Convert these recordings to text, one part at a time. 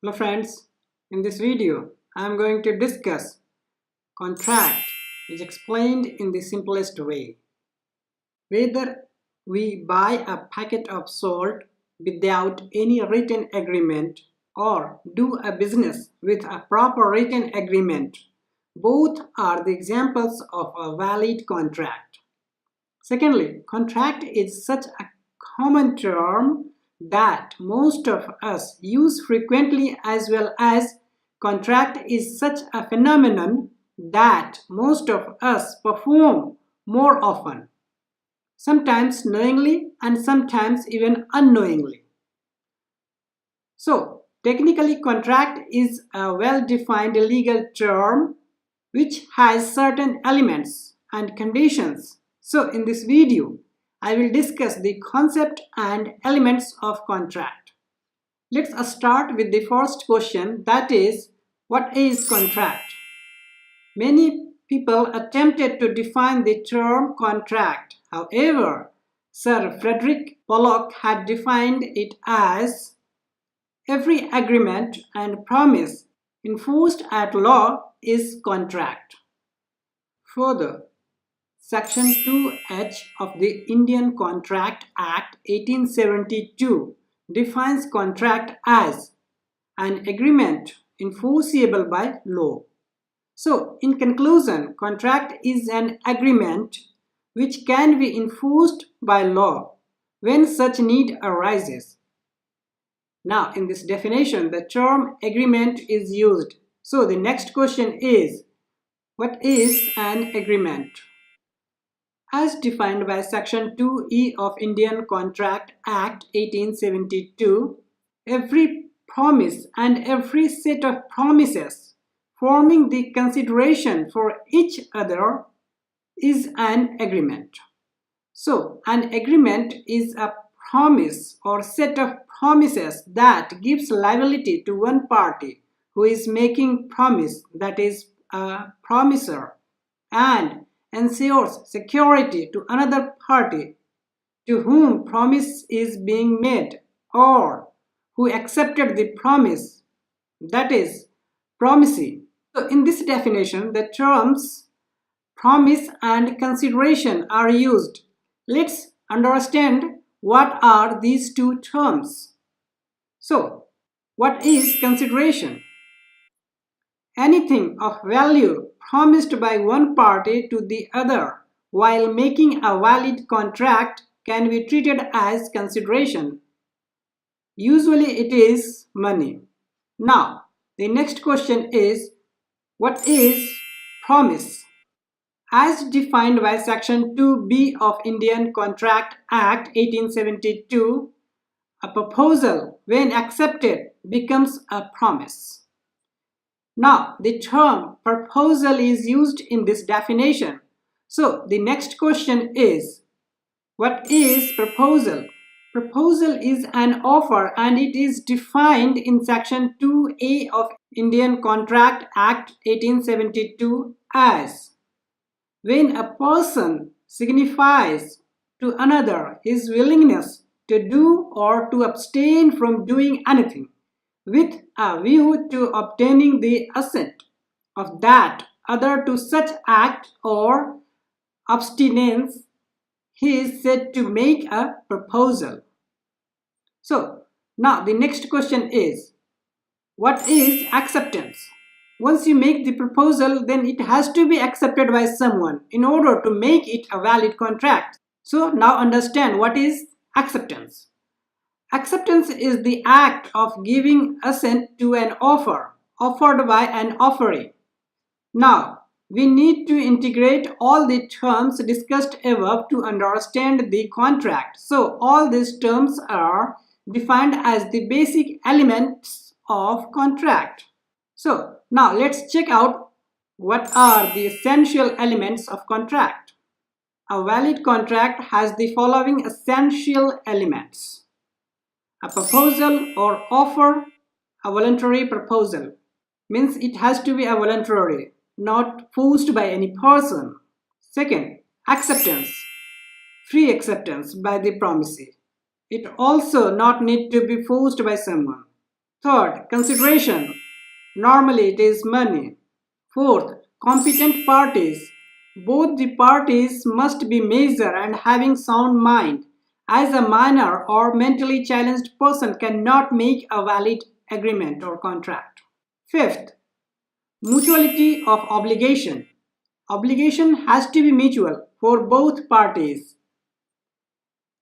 Hello friends, in this video I am going to discuss contract is explained in the simplest way. Whether we buy a packet of salt without any written agreement or do a business with a proper written agreement, both are the examples of a valid contract. Secondly, contract is such a common term that most of us use frequently, as well as contract is such a phenomenon that most of us perform more often, sometimes knowingly and sometimes even unknowingly. So, technically, contract is a well-defined legal term which has certain elements and conditions. So, in this video, I will discuss the concept and elements of contract. Let's start with the first question, that is, what is contract? Many people attempted to define the term contract. However, Sir Frederick Pollock had defined it as every agreement and promise enforced at law is contract. Further, Section 2H of the Indian Contract Act 1872 defines contract as an agreement enforceable by law. So, in conclusion, contract is an agreement which can be enforced by law when such need arises. Now, in this definition, the term agreement is used. So, the next question is, what is an agreement? As defined by Section 2E of Indian Contract Act 1872, every promise and every set of promises forming the consideration for each other is an agreement. So, an agreement is a promise or set of promises that gives liability to one party who is making promise, that is a promiser, and ensures security to another party to whom promise is being made or who accepted the promise, that is promisee. So in this definition, the terms promise and consideration are used. Let's understand what are these two terms. So, what is consideration? Anything of value promised by one party to the other while making a valid contract can be treated as consideration. Usually it is money. Now, the next question is, what is promise? As defined by Section 2B of Indian Contract Act 1872, a proposal, when accepted, becomes a promise. Now, the term proposal is used in this definition. So, the next question is, what is proposal? Proposal is an offer and it is defined in Section 2A of Indian Contract Act 1872 as when a person signifies to another his willingness to do or to abstain from doing anything with a view to obtaining the assent of that other to such act or abstinence, he is said to make a proposal. So, now the next question is, what is acceptance? Once you make the proposal, then it has to be accepted by someone in order to make it a valid contract. So, now understand what is acceptance. Acceptance is the act of giving assent to an offer offered by an offeree. Now, we need to integrate all the terms discussed above to understand the contract. So, all these terms are defined as the basic elements of contract. So, now let's check out what are the essential elements of contract. A valid contract has the following essential elements. A proposal or offer, a voluntary proposal, means it has to be a voluntary, not forced by any person. Second, acceptance, free acceptance by the promisee. It also not need to be forced by someone. Third, consideration. Normally it is money. Fourth, competent parties. Both the parties must be mature and having sound mind, as a minor or mentally challenged person cannot make a valid agreement or contract. Fifth, mutuality of obligation. Obligation has to be mutual for both parties.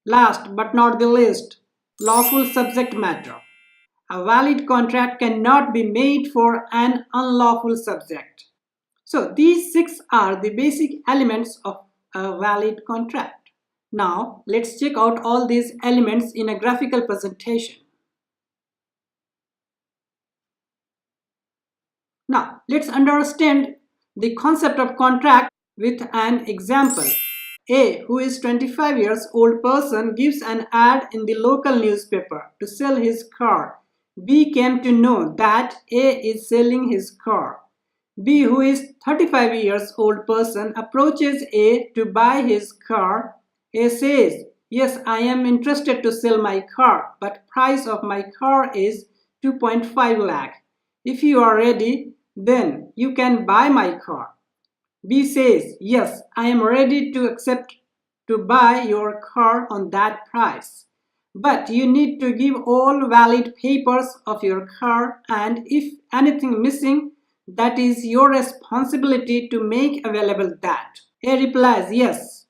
Last but not the least, lawful subject matter. A valid contract cannot be made for an unlawful subject. So these six are the basic elements of a valid contract. Now let's check out all these elements in a graphical presentation. Now let's understand the concept of contract with an example. A, who is 25 years old person, gives an ad in the local newspaper to sell his car. B came to know that A is selling his car. B, who is 35 years old person, approaches A to buy his car. A says, "Yes, I am interested to sell my car, but price of my car is 2.5 lakh. If you are ready, then you can buy my car." B says, "Yes, I am ready to accept to buy your car on that price. But you need to give all valid papers of your car, and if anything missing, that is your responsibility to make available that." A replies, "Yes,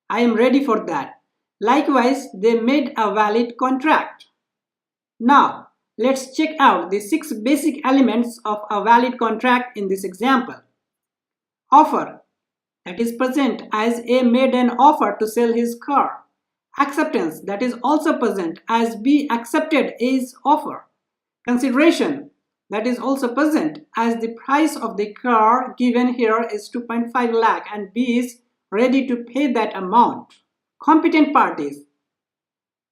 I am ready for that." Likewise, they made a valid contract. Now, let's check out the six basic elements of a valid contract in this example. Offer, that is present as A made an offer to sell his car. Acceptance, that is also present as B accepted A's offer. Consideration, that is also present as the price of the car given here is 2.5 lakh and B is ready to pay that amount. Competent parties,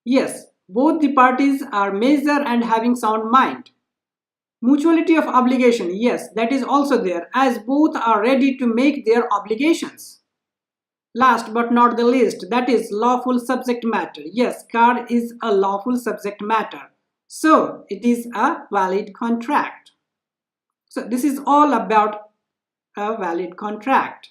yes, both the parties are mature and having sound mind. Mutuality of obligation, yes, that is also there as both are ready to make their obligations. Last but not the least, that is lawful subject matter. Yes, car is a lawful subject matter. So it is a valid contract. So this is all about a valid contract.